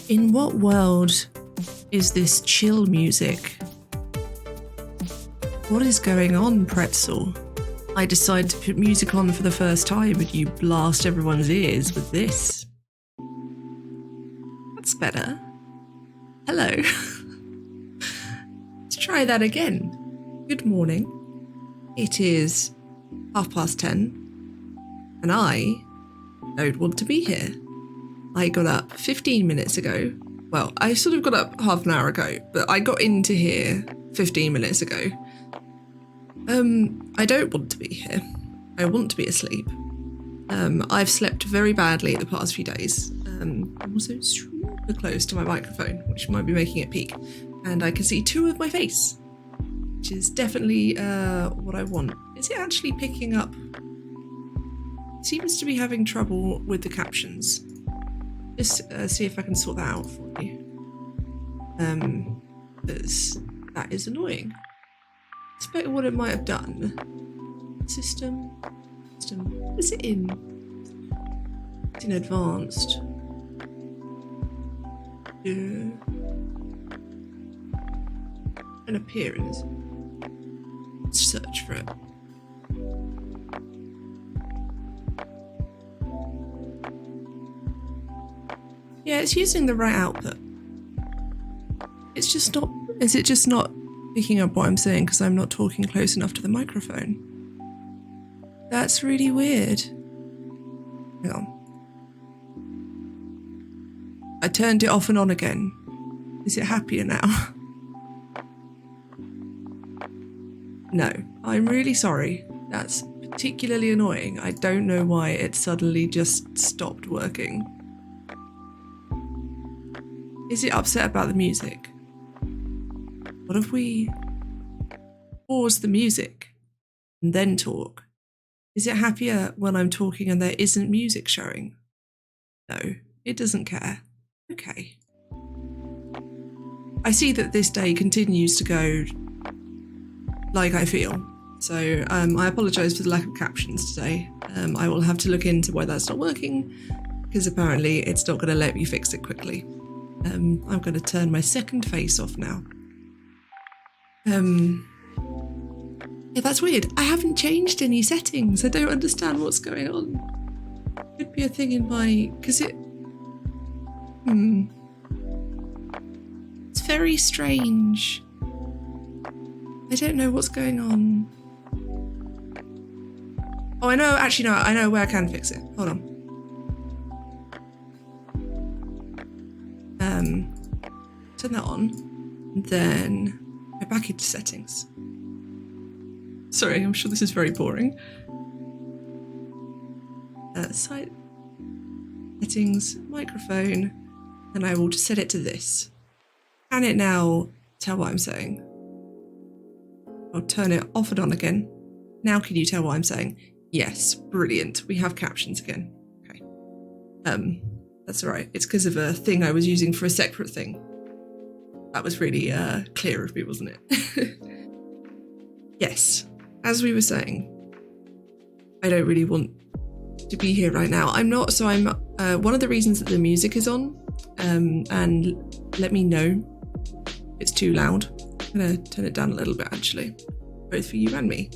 In what world is this chill music? What is going on, Pretzel? I decide to put music on for the first time and you blast everyone's ears with this. That's better. Hello. Let's try that again. Good morning. It is 10:30 and I don't want to be here. I got up 15 minutes ago. Well, I sort of got up half an hour ago, but I got into here 15 minutes ago. I don't want to be here. I want to be asleep. I've slept very badly the past few days. I'm also super close to my microphone, which might be making it peak. And I can see two of my face, which is definitely what I want. Is it actually picking up? It seems to be having trouble with the captions. Just see if I can sort that out for you. Because that is annoying. I expect what it might have done. System. What is it in? It's in advanced. An appearance. Let's search for it. Yeah, it's using the right output. It's just not... Is it just not picking up what I'm saying because I'm not talking close enough to the microphone? That's really weird. Hang on. I turned it off and on again. Is it happier now? No, I'm really sorry. That's particularly annoying. I don't know why it suddenly just stopped working. Is it upset about the music? What if we pause the music and then talk? Is it happier when I'm talking and there isn't music showing? No, it doesn't care. Okay. I see that this day continues to go like I feel. So I apologise for the lack of captions today. I will have to look into why that's not working, because apparently it's not going to let me fix it quickly. I'm going to turn my second face off now. Yeah, that's weird. I haven't changed any settings. I don't understand what's going on. Could be a thing in my... Because it... It's very strange. I don't know what's going on. Oh, I know. Actually, no. I know where I can fix it. Hold on. Turn that on, and then go back into settings. Sorry, I'm sure this is very boring. Site settings, microphone, and I will just set it to this. Can it now tell what I'm saying? I'll turn it off and on again. Now can you tell what I'm saying? Yes, brilliant. We have captions again. Okay. That's all right. It's because of a thing I was using for a separate thing. That was really clear of me, wasn't it? Yes, as we were saying, I don't really want to be here right now. I'm not, so I'm, one of the reasons that the music is on, and let me know if it's too loud. I'm gonna turn it down a little bit actually, both for you and me.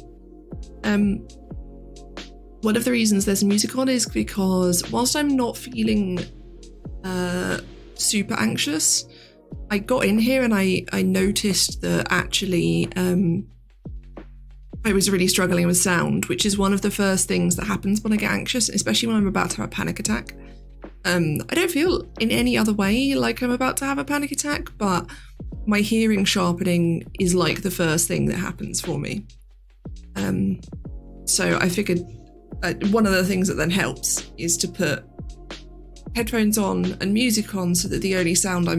One of the reasons there's music on is because whilst I'm not feeling super anxious, I got in here and I noticed that actually I was really struggling with sound, which is one of the first things that happens when I get anxious, especially when I'm about to have a panic attack. I don't feel in any other way like I'm about to have a panic attack, but my hearing sharpening is like the first thing that happens for me. So I figured one of the things that then helps is to put headphones on and music on so that the only sound I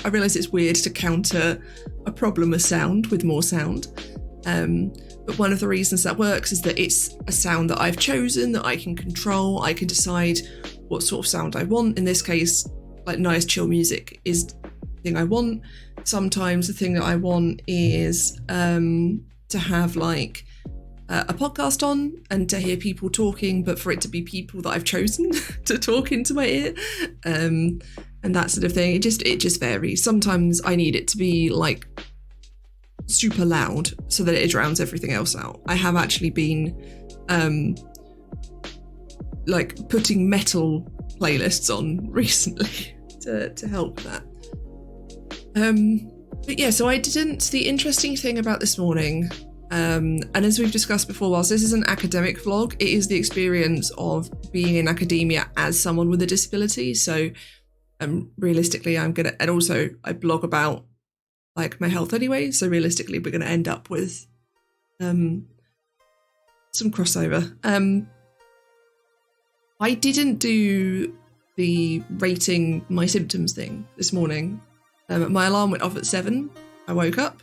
realise it's weird to counter a problem with sound with more sound. But one of the reasons that works is that it's a sound that I've chosen, that I can control. I can decide what sort of sound I want. In this case, like nice chill music is the thing I want. Sometimes the thing that I want is to have like a podcast on and to hear people talking, but for it to be people that I've chosen to talk into my ear. And and that sort of thing. It just varies. Sometimes I need it to be like super loud so that it drowns everything else out. I have actually been like putting metal playlists on recently to help that. But yeah, so the interesting thing about this morning, and as we've discussed before, whilst this is an academic vlog, it is the experience of being in academia as someone with a disability. So realistically, and also I blog about like my health anyway, so realistically we're gonna end up with some crossover. I didn't do the rating my symptoms thing this morning. My alarm went off at 7. I woke up.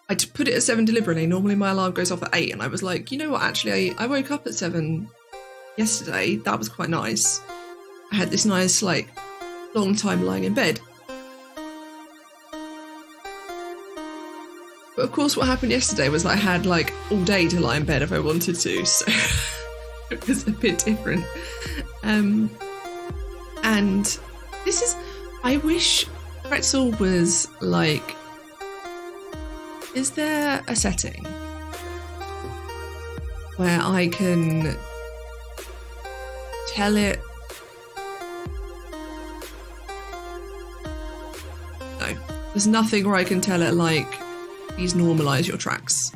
I put it at 7 deliberately. Normally my alarm goes off at 8, and I was like, you know what, actually I woke up at 7 yesterday. That was quite nice. I had this nice like long time lying in bed. But of course what happened yesterday was that I had like all day to lie in bed if I wanted to, so it was a bit different. And this is, I wish Pretzel was like, is there a setting where I can tell it? No, there's nothing where I can tell it like, please normalise your tracks.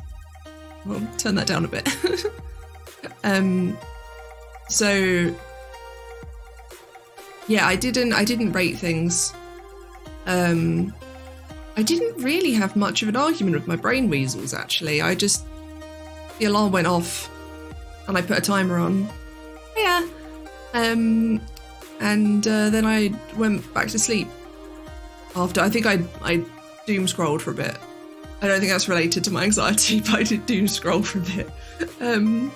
Well, turn that down a bit. So yeah, I didn't rate things. I didn't really have much of an argument with my brain weasels, actually. The alarm went off and I put a timer on. Yeah. And then I went back to sleep after. I think I doom scrolled for a bit. I don't think that's related to my anxiety, but I did doom scroll for a bit. I mean,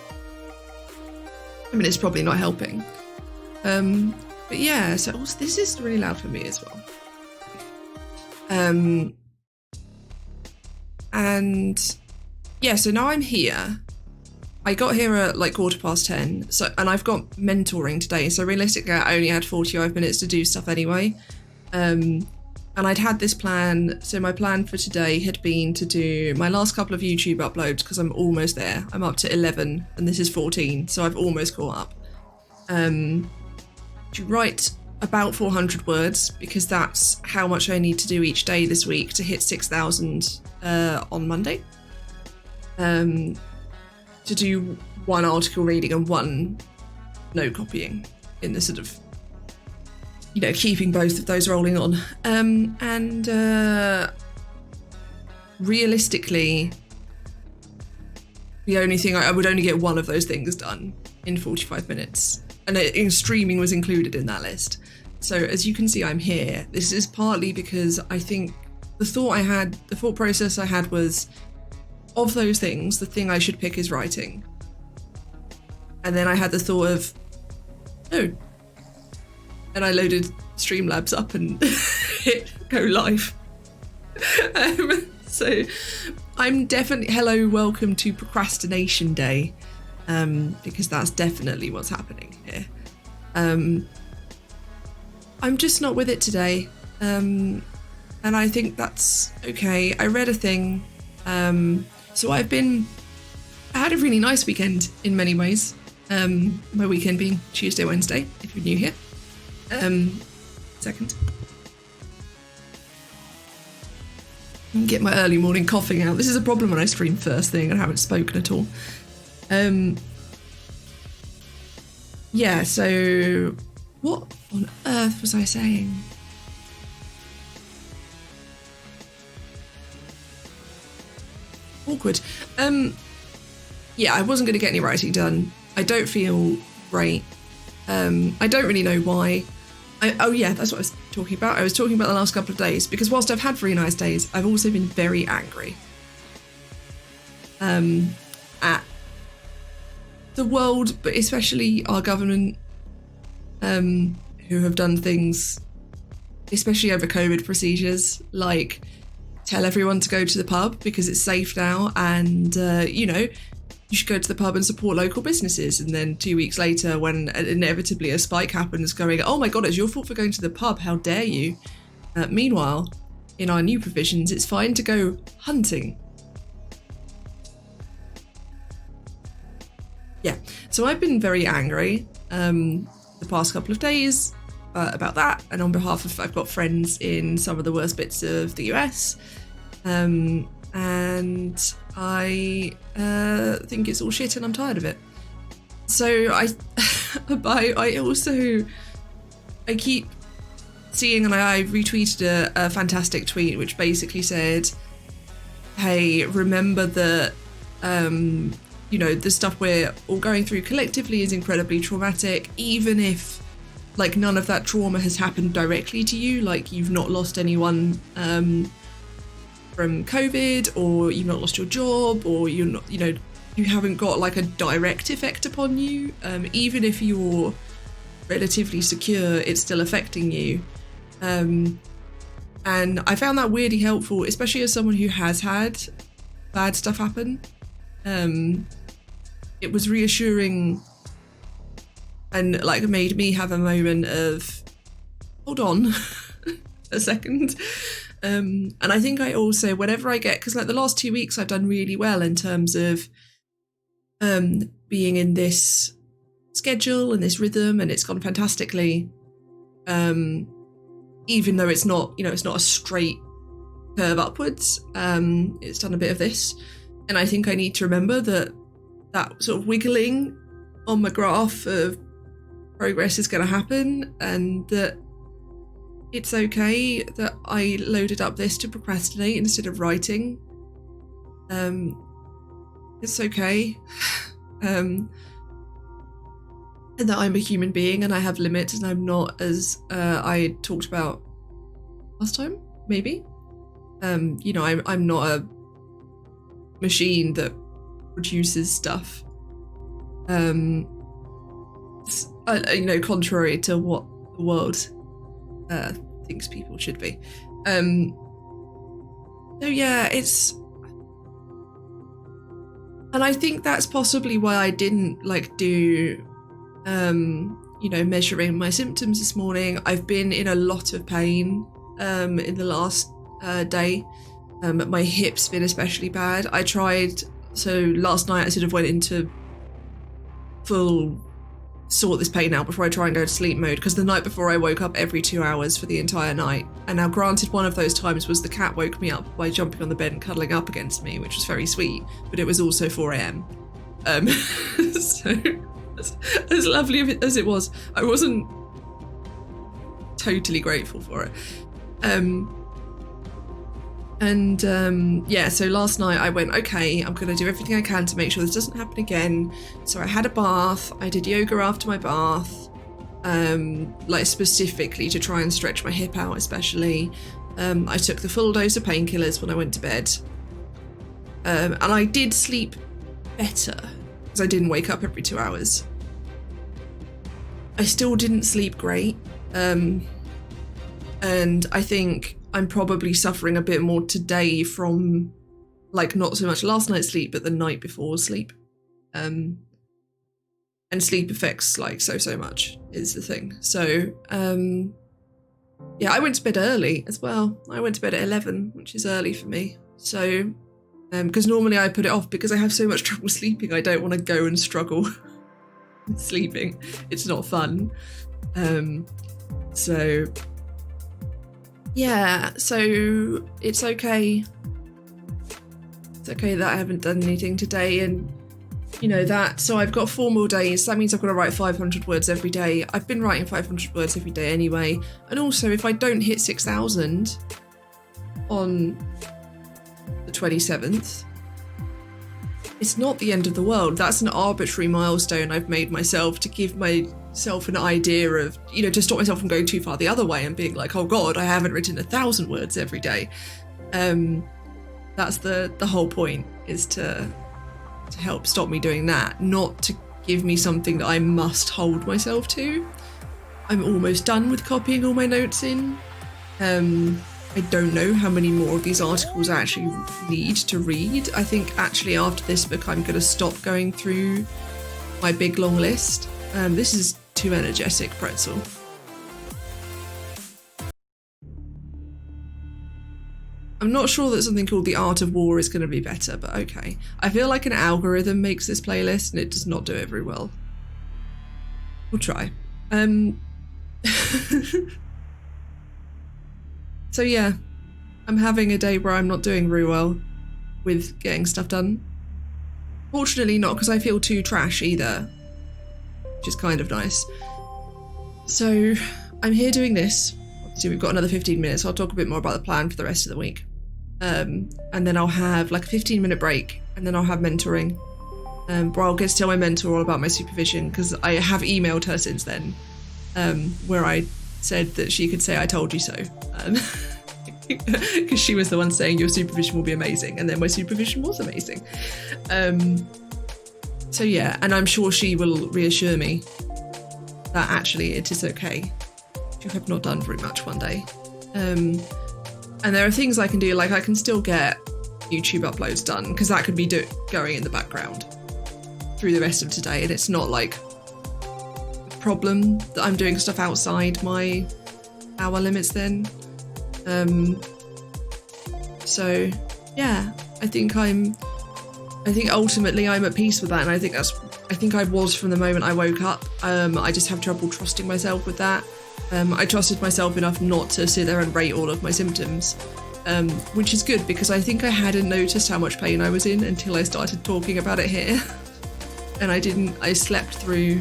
it's probably not helping. But yeah, so also, this is really loud for me as well. And yeah, so now I'm here. I got here at like 10:15. So, and I've got mentoring today. So realistically, I only had 45 minutes to do stuff anyway. And I'd had this plan. So my plan for today had been to do my last couple of YouTube uploads because I'm almost there. I'm up to 11 and this is 14. So I've almost caught up. To write about 400 words because that's how much I need to do each day this week to hit 6,000 on Monday. To do one article reading and one note copying in the sort of, you know, keeping both of those rolling on. And realistically, the only thing I would only get one of those things done in 45 minutes. And streaming was included in that list. So as you can see, I'm here. This is partly because I think the thought process I had was, of those things, the thing I should pick is writing. And then I had the thought of, oh, and I loaded Streamlabs up and hit go live. So I'm definitely, hello, welcome to procrastination day, because that's definitely what's happening here. I'm just not with it today, and I think that's okay. I read a thing, so I had a really nice weekend in many ways. My weekend being Tuesday, Wednesday, if you're new here. Second. Get my early morning coughing out. This is a problem when I stream first thing and I haven't spoken at all. Yeah, so what on earth was I saying? Awkward. Yeah, I wasn't going to get any writing done. I don't feel great. I don't really know why. Oh yeah, that's what I was talking about. I was talking about the last couple of days, because whilst I've had really nice days, I've also been very angry at the world, but especially our government, who have done things, especially over COVID procedures, like tell everyone to go to the pub because it's safe now, and you know, you should go to the pub and support local businesses. And then 2 weeks later, when inevitably a spike happens, going, oh my God, it's your fault for going to the pub. How dare you? Meanwhile, in our new provisions, it's fine to go hunting. Yeah, so I've been very angry the past couple of days about that. And on behalf of, I've got friends in some of the worst bits of the US. And I think it's all shit and I'm tired of it. So I keep seeing, and I retweeted a fantastic tweet which basically said, hey, remember that the stuff we're all going through collectively is incredibly traumatic, even if like none of that trauma has happened directly to you, like you've not lost anyone from COVID, or you've not lost your job, or you're not, you haven't got like a direct effect upon you. Even if you're relatively secure, it's still affecting you. And I found that weirdly helpful, especially as someone who has had bad stuff happen. It was reassuring and like made me have a moment of, hold on a second. And I think I also, whenever I get, because like the last 2 weeks I've done really well in terms of being in this schedule and this rhythm, and it's gone fantastically. Even though it's not, it's not a straight curve upwards, it's done a bit of this. And I think I need to remember that sort of wiggling on my graph of progress is going to happen, and that it's okay that I loaded up this to procrastinate instead of writing. It's okay. And that I'm a human being and I have limits, and I'm not, as I talked about last time, maybe. I'm not a machine that produces stuff. Contrary to what the world thinks people should be. So yeah, it's, and I think that's possibly why I didn't do measuring my symptoms this morning. I've been in a lot of pain in the last day. My hip's been especially bad. So last night I sort of went into full sort this pain out before I try and go to sleep mode, because the night before I woke up every 2 hours for the entire night. And now granted, one of those times was the cat woke me up by jumping on the bed and cuddling up against me, which was very sweet, but it was also 4 a.m. So as lovely as it was, I wasn't totally grateful for it. So last night I went, okay, I'm going to do everything I can to make sure this doesn't happen again. So I had a bath, I did yoga after my bath, specifically to try and stretch my hip out especially. I took the full dose of painkillers when I went to bed. And I did sleep better, because I didn't wake up every 2 hours. I still didn't sleep great. And I think I'm probably suffering a bit more today from not so much last night's sleep, but the night before sleep. And sleep affects so much is the thing. So I went to bed early as well. I went to bed at 11, which is early for me. So because normally I put it off because I have so much trouble sleeping. I don't want to go and struggle with sleeping. It's not fun. So it's okay. It's okay that I haven't done anything today, and so I've got 4 more days. That means I've got to write 500 words every day. I've been writing 500 words every day anyway. And also, if I don't hit 6,000 on the 27th, it's not the end of the world. That's an arbitrary milestone I've made myself to give myself an idea of, to stop myself from going too far the other way and being like, oh God, I haven't written 1,000 words every day. That's the whole point, is to help stop me doing that, not to give me something that I must hold myself to. I'm almost done with copying all my notes in. I don't know how many more of these articles I actually need to read. I think actually after this book I'm going to stop going through my big long list. This is too energetic, Pretzel. I'm not sure that something called The Art of War is going to be better, but okay. I feel like an algorithm makes this playlist and it does not do it very well. We'll try. So yeah, I'm having a day where I'm not doing very well with getting stuff done. Fortunately not because I feel too trash either, which is kind of nice. So I'm here doing this. Obviously we've got another 15 minutes, so I'll talk a bit more about the plan for the rest of the week. And then I'll have like a 15-minute break, and then I'll have mentoring. Where I'll get to tell my mentor all about my supervision, because I have emailed her since then, where I said that she could say I told you so. Because she was the one saying your supervision will be amazing, and then my supervision was amazing. So yeah, and I'm sure she will reassure me that actually it is okay to have not done very much one day. And there are things I can do, like I can still get YouTube uploads done, because that could be going in the background through the rest of today, and it's not like a problem that I'm doing stuff outside my hour limits then. So yeah, I think ultimately I'm at peace with that, and I think I was from the moment I woke up. I just have trouble trusting myself with that. I trusted myself enough not to sit there and rate all of my symptoms, which is good because I think I hadn't noticed how much pain I was in until I started talking about it here. And I slept through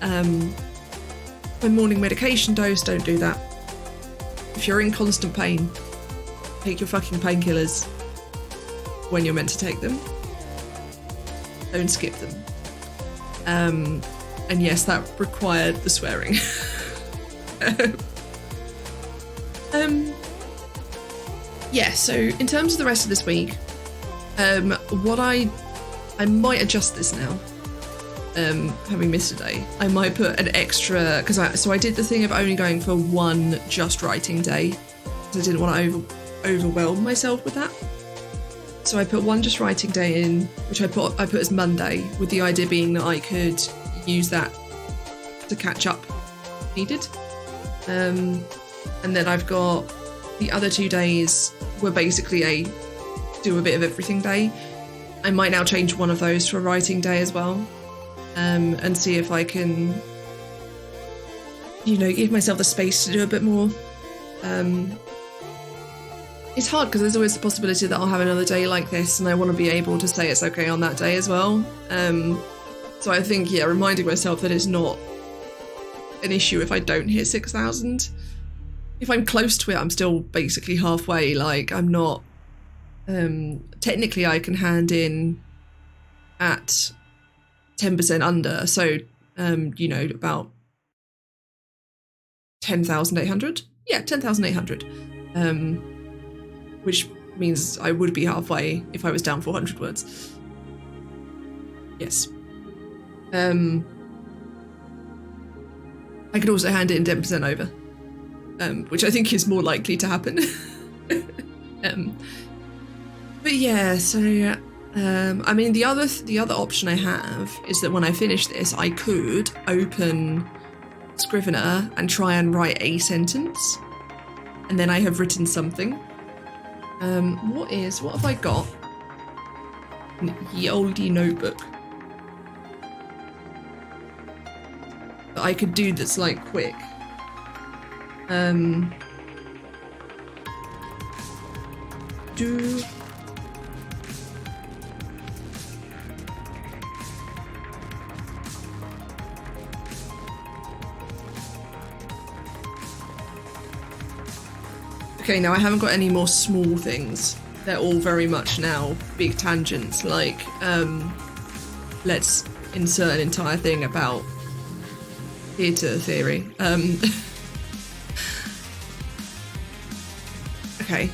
my morning medication dose. Don't do that. If you're in constant pain, take your fucking painkillers when you're meant to take them. Don't skip them. And yes, that required the swearing. Yeah, so in terms of the rest of this week, what I might adjust this now, having missed a day. I might put an extra, because I did the thing of only going for one just writing day, because I didn't want to overwhelm myself with that. So I put one just writing day in, which I put as Monday, with the idea being that I could use that to catch up if needed. And then I've got the other 2 days were basically a do a bit of everything day. I might now change one of those to a writing day as well, and see if I can, give myself the space to do a bit more. It's hard because there's always the possibility that I'll have another day like this, and I want to be able to say it's okay on that day as well. So I think, yeah, reminding myself that it's not an issue if I don't hit 6,000. If I'm close to it, I'm still basically halfway. Like, I'm not... technically, I can hand in at 10% under, so, about 10,800? Yeah, 10,800. Which means I would be halfway if I was down 400 words. Yes. I could also hand it in 10% over, which I think is more likely to happen. But yeah, so I mean, the other option I have is that when I finish this, I could open Scrivener and try and write a sentence, and then I have written something. What have I got? Ye oldie notebook that I could do that's like quick. Okay, now I haven't got any more small things. They're all very much now big tangents, like, let's insert an entire thing about theatre theory. Okay,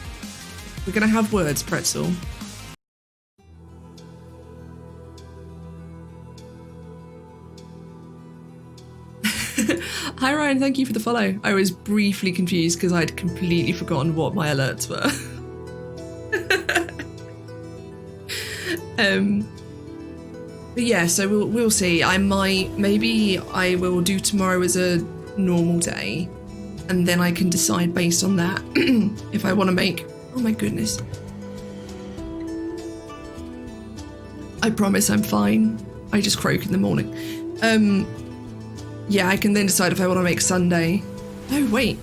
we're gonna have words, Pretzel. Hi Karen, thank you for the follow. I was briefly confused because I'd completely forgotten what my alerts were. But yeah, so we'll see. Maybe I will do tomorrow as a normal day, and then I can decide based on that if I want to make. Oh my goodness! I promise I'm fine. I just croak in the morning. Yeah, I can then decide if I want to make Sunday. No, wait.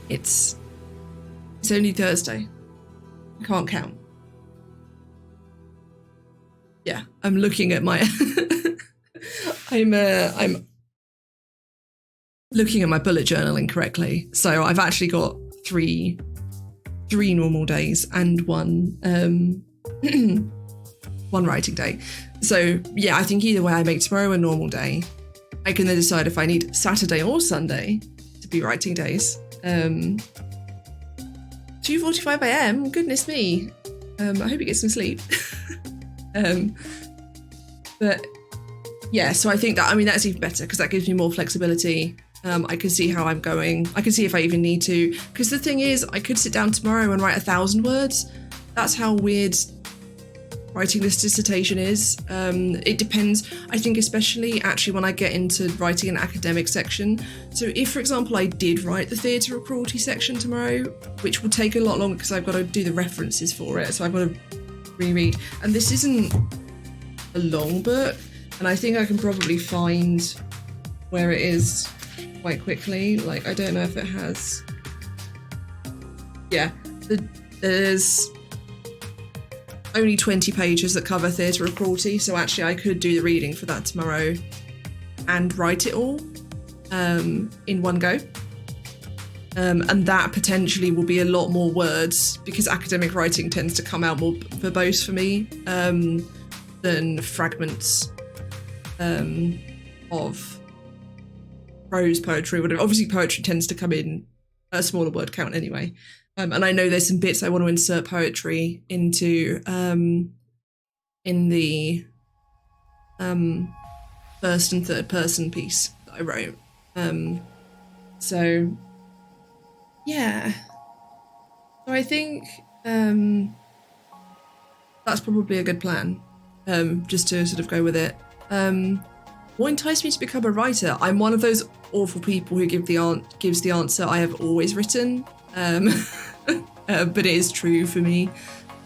It's only Thursday. I can't count. Yeah, I'm looking at my I'm looking at my bullet journal incorrectly. So I've actually got three normal days and one one writing day. So yeah, I think either way I make tomorrow a normal day. I can then decide if I need Saturday or Sunday to be writing days. 2:45 a.m. Goodness me. I hope you get some sleep. But yeah, so I think that's even better because that gives me more flexibility. I can see how I'm going. I can see if I even need to. Because the thing is, I could sit down tomorrow and write 1,000 words. That's how weird writing this dissertation is. It depends, I think, especially actually when I get into writing an academic section. So if, for example, I did write the theatre of cruelty section tomorrow, which will take a lot longer because I've got to do the references for it, so I've got to reread. And this isn't a long book, and I think I can probably find where it is quite quickly. Like, I don't know if it has. Yeah, there's only 20 pages that cover theatre of cruelty, so actually I could do the reading for that tomorrow and write it all in one go. And that potentially will be a lot more words because academic writing tends to come out more verbose for me than fragments of prose poetry. Whatever. Obviously, poetry tends to come in a smaller word count anyway. And I know there's some bits I want to insert poetry into in the first and third person piece that I wrote. So yeah. So I think that's probably a good plan, just to sort of go with it. What enticed me to become a writer? I'm one of those awful people who gives the answer I have always written. But it is true for me.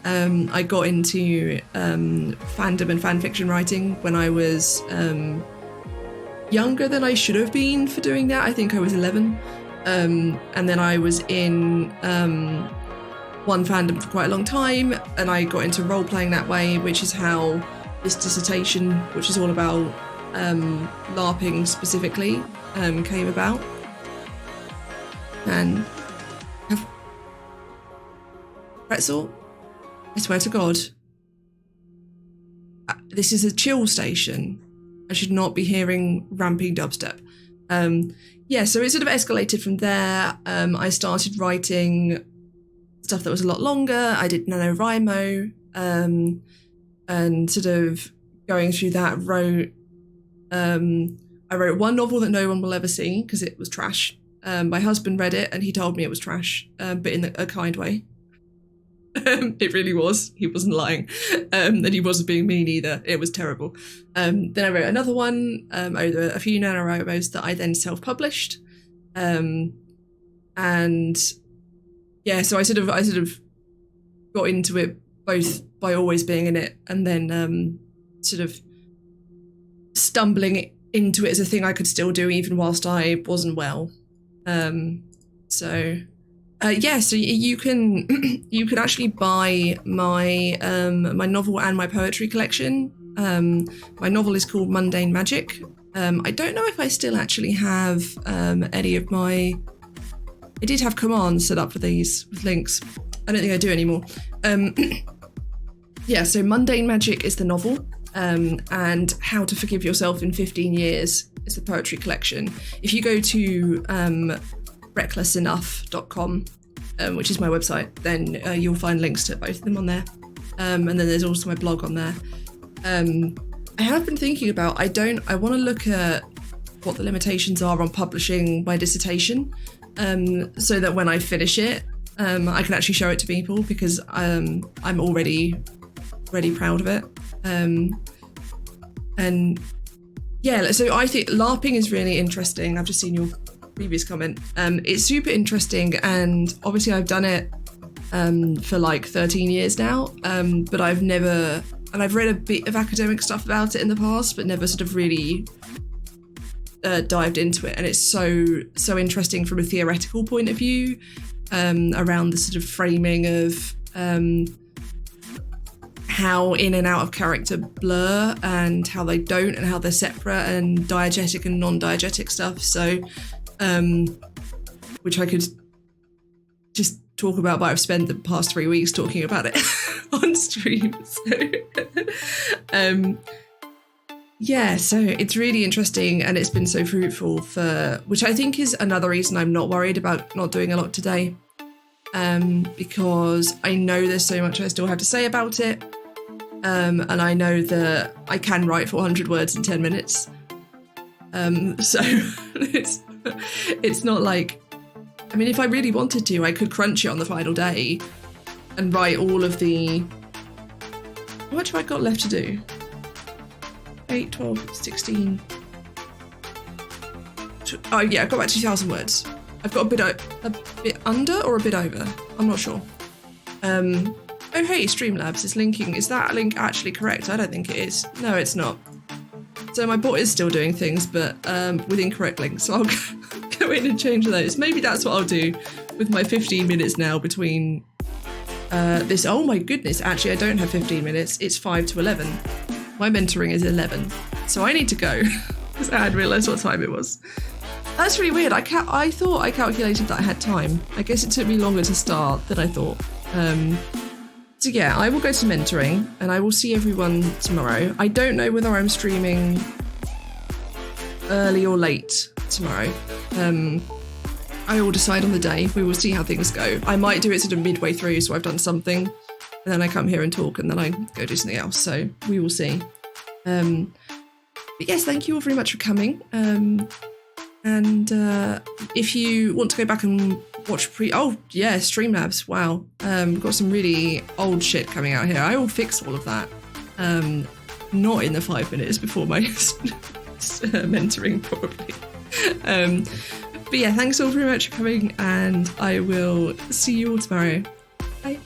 I got into fandom and fan fiction writing when I was younger than I should have been for doing that. I think I was 11. And then I was in one fandom for quite a long time, and I got into role-playing that way, which is how this dissertation, which is all about LARPing specifically, came about. And pretzel, I swear to God, this is a chill station. I should not be hearing ramping dubstep. Yeah, so it sort of escalated from there. I started writing stuff that was a lot longer. I did NaNoWriMo, and sort of going through that, I wrote one novel that no one will ever see because it was trash. My husband read it and he told me it was trash, but in a kind way. It really was. He wasn't lying. And he wasn't being mean either. It was terrible. Then I wrote another one, over a few NaNoWriMos that I then self-published. And yeah, so I sort of got into it both by always being in it and then sort of stumbling into it as a thing I could still do even whilst I wasn't well. So you can actually buy my my novel and my poetry collection. My novel is called Mundane Magic. I don't know if I still actually have any of my. I did have commands set up for these with links. I don't think I do anymore. Yeah, so Mundane Magic is the novel, and How to Forgive Yourself in 15 Years is the poetry collection. If you go to recklessenough.com, which is my website, then you'll find links to both of them on there. And then there's also my blog on there. I have been thinking about, I want to look at what the limitations are on publishing my dissertation, so that when I finish it, I can actually show it to people, because I'm already proud of it. And yeah, so I think LARPing is really interesting. I've just seen your previous comment. It's super interesting, and obviously I've done it for like 13 years now, but I've never, and I've read a bit of academic stuff about it in the past, but never sort of really dived into it. And it's so interesting from a theoretical point of view, around the sort of framing of how in and out of character blur, and how they don't, and how they're separate, and diegetic and non-diegetic stuff. So, which I could just talk about, but I've spent the past 3 weeks talking about it on stream. So, yeah, so it's really interesting, and it's been so fruitful which I think is another reason I'm not worried about not doing a lot today, because I know there's so much I still have to say about it, and I know that I can write 400 words in 10 minutes, so it's not like, I mean, if I really wanted to, I could crunch it on the final day and write all of the... How much have I got left to do? 8, 12, 16... Oh yeah, I've got about 2,000 words. I've got a bit under or a bit over? I'm not sure. Oh hey, Streamlabs is linking. Is that link actually correct? I don't think it is. No, it's not. So my bot is still doing things, but with incorrect links. So I'll go in and change those. Maybe that's what I'll do with my 15 minutes now between this. Oh my goodness, actually I don't have 15 minutes. It's 5 to 11. My mentoring is 11. So I need to go, because I hadn't realised what time it was. That's really weird. I thought I calculated that I had time. I guess it took me longer to start than I thought. So yeah, I will go to mentoring, and I will see everyone tomorrow. I don't know whether I'm streaming early or late tomorrow. I will decide on the day. We will see how things go. I might do it sort of midway through, so I've done something, and then I come here and talk, and then I go do something else. So we will see. But yes, thank you all very much for coming. And if you want to go back and watch oh yeah, Streamlabs, wow. We've got some really old shit coming out here. I will fix all of that. Not in the 5 minutes before my mentoring, probably. But yeah, thanks all very much for coming, and I will see you all tomorrow. Bye.